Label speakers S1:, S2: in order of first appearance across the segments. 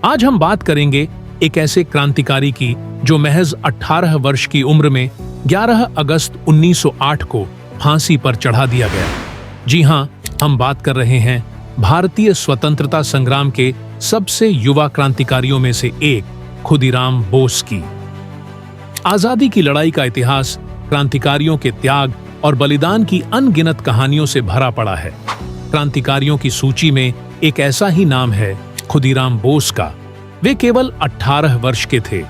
S1: आज हम बात करेंगे एक ऐसे क्रांतिकारी की जो महज 18 वर्ष की उम्र में 11 अगस्त 1908 को फांसी पर चढ़ा दिया गया। जी हाँ, हम बात कर रहे हैं भारतीय स्वतंत्रता संग्राम के सबसे युवा क्रांतिकारियों में से एक खुदीराम बोस की। आजादी की लड़ाई का इतिहास क्रांतिकारियों के त्याग और बलिदान की अनगिनत कहानियों से भरा पड़ा है। क्रांतिकारियों की सूची में एक ऐसा ही नाम है खुदीराम बोस का। वे केवल 18 वर्ष के थे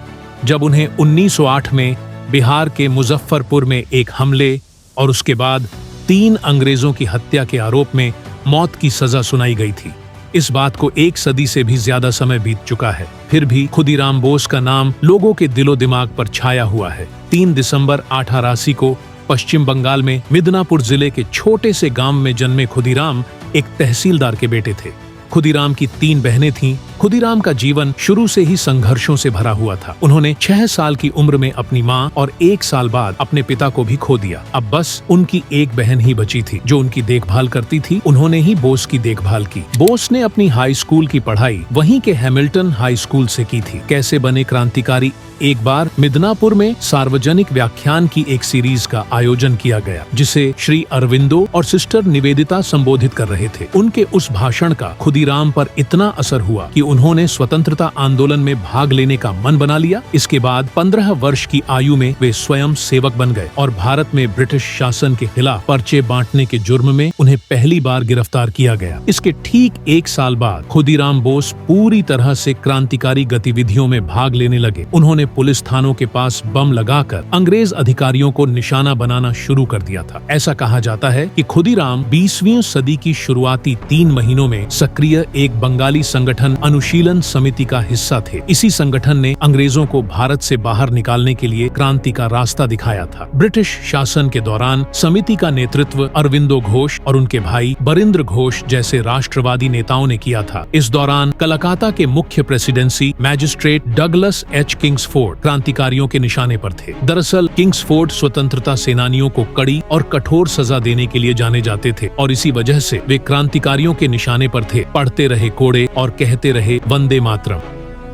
S1: जब उन्हें 1908 में बिहार के मुजफ्फरपुर में एक हमले और उसके बाद 3 अंग्रेजों की हत्या के आरोप में मौत की सजा सुनाई गई थी। इस बात को 1 सदी से भी ज्यादा समय बीत चुका है, फिर भी खुदीराम बोस का नाम लोगों के दिलो दिमाग पर छाया हुआ है। 3 दिसंबर 1880 को पश्चिम बंगाल में मिदनापुर जिले के छोटे से गांव में जन्मे खुदीराम एक तहसीलदार के बेटे थे। खुदीराम की 3 बहनें थीं। खुदीराम का जीवन शुरू से ही संघर्षों से भरा हुआ था। उन्होंने 6 साल की उम्र में अपनी मां और 1 साल बाद अपने पिता को भी खो दिया। अब बस उनकी एक बहन ही बची थी जो उनकी देखभाल करती थी। उन्होंने ही बोस की देखभाल की। बोस ने अपनी हाई स्कूल की पढ़ाई वहीं के हैमिल्टन हाई स्कूल से की थी। कैसे बने क्रांतिकारी? एक बार मिदनापुर में सार्वजनिक व्याख्यान की एक सीरीज का आयोजन किया गया जिसे श्री अरविंदो और सिस्टर निवेदिता संबोधित कर रहे थे। उनके उस भाषण का खुदीराम पर इतना असर हुआ कि उन्होंने स्वतंत्रता आंदोलन में भाग लेने का मन बना लिया। इसके बाद 15 वर्ष की आयु में वे स्वयं सेवक बन गए और भारत में ब्रिटिश शासन के खिलाफ पर्चे बांटने के जुर्म में उन्हें पहली बार गिरफ्तार किया गया। इसके ठीक 1 साल बाद खुदीराम बोस पूरी तरह से क्रांतिकारी गतिविधियों में भाग लेने लगे। उन्होंने पुलिस थानों के पास बम लगाकर अंग्रेज अधिकारियों को निशाना बनाना शुरू कर दिया था। ऐसा कहा जाता है कि खुदीराम 20वीं सदी की शुरुआती 3 महीनों में सक्रिय एक बंगाली संगठन अनुशीलन समिति का हिस्सा थे। इसी संगठन ने अंग्रेजों को भारत से बाहर निकालने के लिए क्रांति का रास्ता दिखाया था। ब्रिटिश शासन के दौरान समिति का नेतृत्व अरविंदो घोष और उनके भाई बरिंद्र घोष जैसे राष्ट्रवादी नेताओं ने किया था। इस दौरान कलकत्ता के मुख्य presidency magistrate Douglas H Kingsford क्रांतिकारियों के निशाने पर थे। दरअसल किंग्सफोर्ड स्वतंत्रता सेनानियों को कड़ी और कठोर सजा देने के लिए जाने जाते थे और इसी वजह से वे क्रांतिकारियों के निशाने पर थे। पढ़ते रहे कोड़े और कहते रहे वंदे मातरम।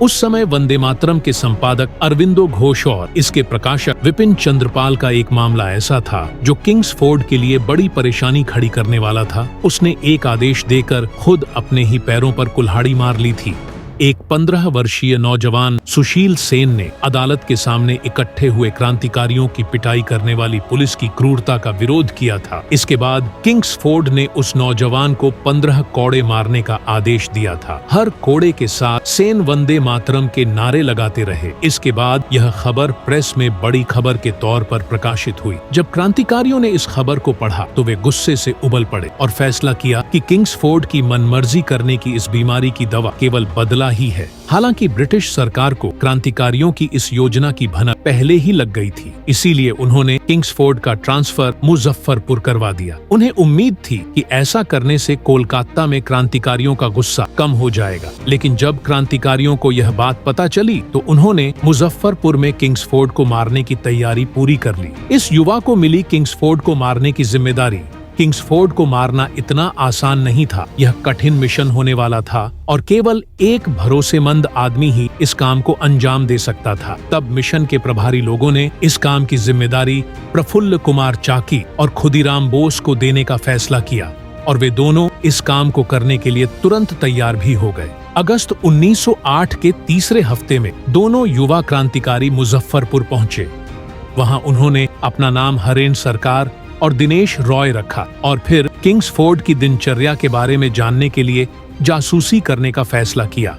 S1: उस समय वंदे मातरम के संपादक अरविंदो घोष और इसके प्रकाशक विपिन चंद्रपाल का एक मामला ऐसा था जो किंग्सफोर्ड के लिए बड़ी परेशानी खड़ी करने वाला था। उसने एक आदेश देकर खुद अपने ही पैरों पर कुल्हाड़ी मार ली थी। एक 15 वर्षीय नौजवान सुशील सेन ने अदालत के सामने इकट्ठे हुए क्रांतिकारियों की पिटाई करने वाली पुलिस की क्रूरता का विरोध किया था। इसके बाद किंग्सफोर्ड ने उस नौजवान को 15 कोड़े मारने का आदेश दिया था। हर कोड़े के साथ सेन वंदे मातरम के नारे लगाते रहे। इसके बाद यह खबर प्रेस में बड़ी खबर के तौर पर प्रकाशित हुई। जब क्रांतिकारियों ने इस खबर को पढ़ा तो वे गुस्से से उबल पड़े और फैसला किया कि किंग्सफोर्ड की मनमर्जी करने की इस बीमारी की दवा केवल बदला ही है। हालांकि ब्रिटिश सरकार को क्रांतिकारियों की इस योजना की भनक पहले ही लग गई थी, इसीलिए उन्होंने किंग्सफोर्ड का ट्रांसफर मुजफ्फरपुर करवा दिया। उन्हें उम्मीद थी कि ऐसा करने से कोलकाता में क्रांतिकारियों का गुस्सा कम हो जाएगा, लेकिन जब क्रांतिकारियों को यह बात पता चली तो उन्होंने मुजफ्फरपुर में किंग्सफोर्ड को मारने की तैयारी पूरी कर ली। इस युवा को मिली किंग्सफोर्ड को मारने की जिम्मेदारी। किंग्सफोर्ड को मारना इतना आसान नहीं था। यह कठिन मिशन होने वाला था और केवल एक भरोसेमंद आदमी ही इस काम को अंजाम दे सकता था। तब मिशन के प्रभारी लोगों ने इस काम की जिम्मेदारी प्रफुल्ल कुमार चाकी और खुदीराम बोस को देने का फैसला किया और वे दोनों इस काम को करने के लिए तुरंत तैयार भी हो गए। अगस्त 1908 के तीसरे हफ्ते में दोनों युवा क्रांतिकारी मुजफ्फरपुर पहुंचे। वहां उन्होंने अपना नाम हरेन सरकार और दिनेश रॉय रखा और फिर किंग्सफोर्ड की दिनचर्या के बारे में जानने के लिए जासूसी करने का फैसला किया।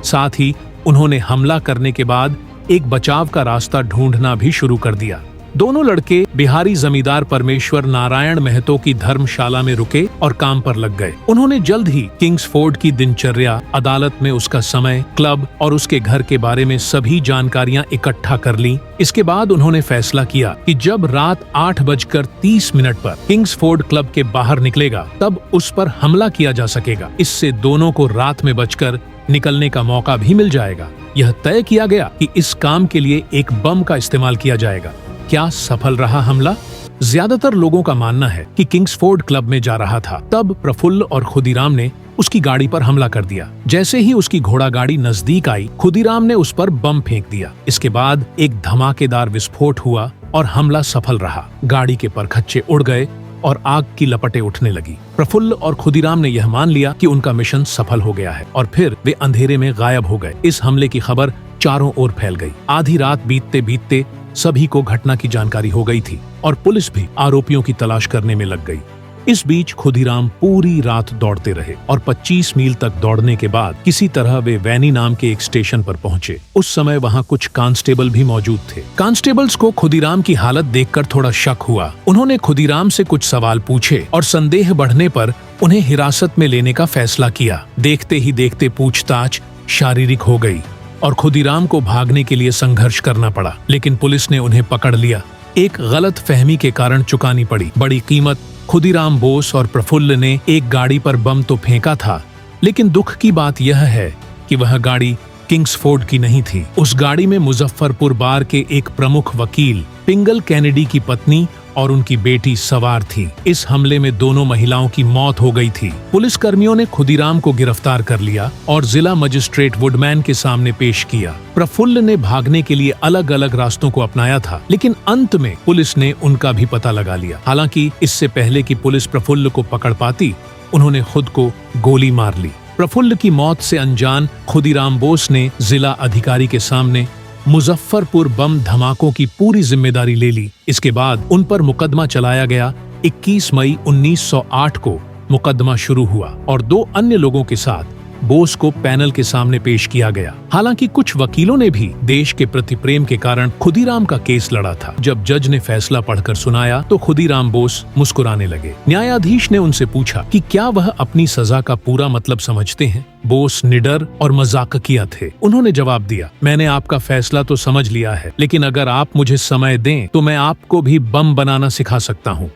S1: साथ ही उन्होंने हमला करने के बाद एक बचाव का रास्ता ढूंढना भी शुरू कर दिया। दोनों लड़के बिहारी जमींदार परमेश्वर नारायण महतो की धर्मशाला में रुके और काम पर लग गए। उन्होंने जल्द ही किंग्सफोर्ड की दिनचर्या, अदालत में उसका समय, क्लब और उसके घर के बारे में सभी जानकारियां इकट्ठा कर ली। इसके बाद उन्होंने फैसला किया कि जब रात 8:30 पर किंग्सफोर्ड क्लब के बाहर निकलेगा तब उस पर हमला किया जा सकेगा। इससे दोनों को रात में बचकर निकलने का मौका भी मिल जाएगा। यह तय किया गया कि इस काम के लिए एक बम का इस्तेमाल किया जाएगा। क्या सफल रहा हमला? ज्यादातर लोगों का मानना है कि किंग्सफोर्ड क्लब में जा रहा था। तब प्रफुल्ल और खुदीराम ने उसकी गाड़ी पर हमला कर दिया। जैसे ही उसकी घोड़ा गाड़ी नजदीक आई, खुदीराम ने उस पर बम फेंक दिया। इसके बाद एक धमाकेदार विस्फोट हुआ और हमला सफल रहा। गाड़ी के परखच्चे उड़ गए और आग की लपटें उठने लगी। प्रफुल्ल और खुदीराम ने यह मान लिया कि उनका मिशन सफल हो गया है और फिर वे अंधेरे में गायब हो गए। इस हमले की खबर चारों ओर फैल गई। आधी रात बीतते बीतते सभी को घटना की जानकारी हो गई थी और पुलिस भी आरोपियों की तलाश करने में लग गई। इस बीच खुदीराम पूरी रात दौड़ते रहे और 25 मील तक दौड़ने के बाद किसी तरह वे वैनी नाम के एक स्टेशन पर पहुंचे। उस समय वहां कुछ कांस्टेबल भी मौजूद थे। कांस्टेबल्स को खुदीराम की हालत देखकर थोड़ा शक हुआ। उन्होंने खुदीराम से कुछ सवाल पूछे और संदेह बढ़ने पर उन्हें हिरासत में लेने का फैसला किया। देखते ही देखते पूछताछ शारीरिक हो गई और खुदीराम को भागने के लिए संघर्ष करना पड़ा, लेकिन पुलिस ने उन्हें पकड़ लिया। एक गलत फहमी के कारण चुकानी पड़ी बड़ी कीमत। खुदीराम बोस और प्रफुल्ल ने एक गाड़ी पर बम तो फेंका था, लेकिन दुख की बात यह है कि वह गाड़ी किंग्सफोर्ड की नहीं थी। उस गाड़ी में मुजफ्फरपुर बार के एक प्रमुख वकील पिंगल कैनेडी की पत्नी और उनकी बेटी सवार थी। इस हमले में दोनों महिलाओं की मौत हो गई थी। पुलिस कर्मियों ने खुदीराम को गिरफ्तार कर लिया और जिला मजिस्ट्रेट वुडमैन के सामने पेश किया। प्रफुल्ल ने भागने के लिए अलग अलग रास्तों को अपनाया था, लेकिन अंत में पुलिस ने उनका भी पता लगा लिया। हालांकि इससे पहले कि पुलिस प्रफुल्ल को पकड़ पाती, उन्होंने खुद को गोली मार ली। प्रफुल्ल की मौत से अनजान खुदीराम बोस ने जिला अधिकारी के सामने मुजफ्फरपुर बम धमाकों की पूरी जिम्मेदारी ले ली। इसके बाद उन पर मुकदमा चलाया गया। 21 मई 1908 को मुकदमा शुरू हुआ और 2 अन्य लोगों के साथ बोस को पैनल के सामने पेश किया गया। हालांकि कुछ वकीलों ने भी देश के प्रति प्रेम के कारण खुदीराम का केस लड़ा था। जब जज ने फैसला पढ़कर सुनाया तो खुदीराम बोस मुस्कुराने लगे। न्यायाधीश ने उनसे पूछा कि क्या वह अपनी सजा का पूरा मतलब समझते हैं। बोस निडर और मजाकिया थे। उन्होंने जवाब दिया, मैंने आपका फैसला तो समझ लिया है, लेकिन अगर आप मुझे समय दें तो मैं आपको भी बम बनाना सिखा सकता हूँ।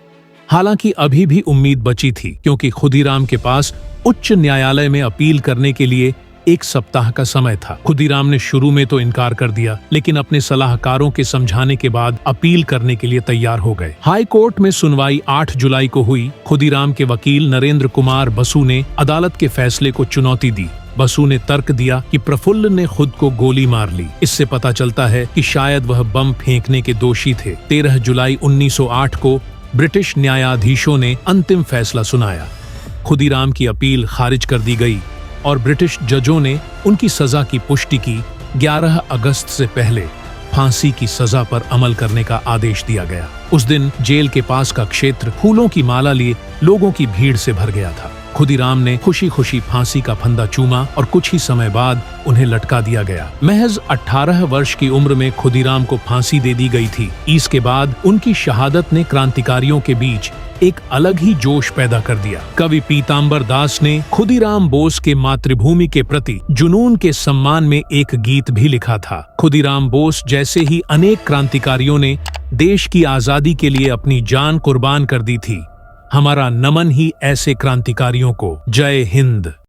S1: हालांकि अभी भी उम्मीद बची थी, क्योंकि खुदीराम के पास उच्च न्यायालय में अपील करने के लिए 1 सप्ताह का समय था। खुदीराम ने शुरू में तो इनकार कर दिया, लेकिन अपने सलाहकारों के समझाने के बाद अपील करने के लिए तैयार हो गए। हाई कोर्ट में सुनवाई 8 जुलाई को हुई। खुदीराम के वकील नरेंद्र कुमार बसु ने अदालत के फैसले को चुनौती दी। बसु ने तर्क दिया कि प्रफुल्ल ने खुद को गोली मार ली। इससे पता चलता है कि शायद वह बम फेंकने के दोषी थे। 13 जुलाई 1908 को ब्रिटिश न्यायाधीशों ने अंतिम फैसला सुनाया। खुदीराम की अपील खारिज कर दी गई और ब्रिटिश जजों ने उनकी सजा की पुष्टि की। 11 अगस्त से पहले फांसी की सजा पर अमल करने का आदेश दिया गया। उस दिन जेल के पास का क्षेत्र फूलों की माला लिए लोगों की भीड़ से भर गया था। खुदीराम ने खुशी खुशी फांसी का फंदा चूमा और कुछ ही समय बाद उन्हें लटका दिया गया। महज 18 वर्ष की उम्र में खुदीराम को फांसी दे दी गई थी। इसके बाद उनकी शहादत ने क्रांतिकारियों के बीच एक अलग ही जोश पैदा कर दिया। कवि पीताम्बर दास ने खुदीराम बोस के मातृभूमि के प्रति जुनून के सम्मान में एक गीत भी लिखा था। खुदीराम बोस जैसे ही अनेक क्रांतिकारियों ने देश की आजादी के लिए अपनी जान कुर्बान कर दी थी। हमारा नमन ही ऐसे क्रांतिकारियों को। जय हिंद।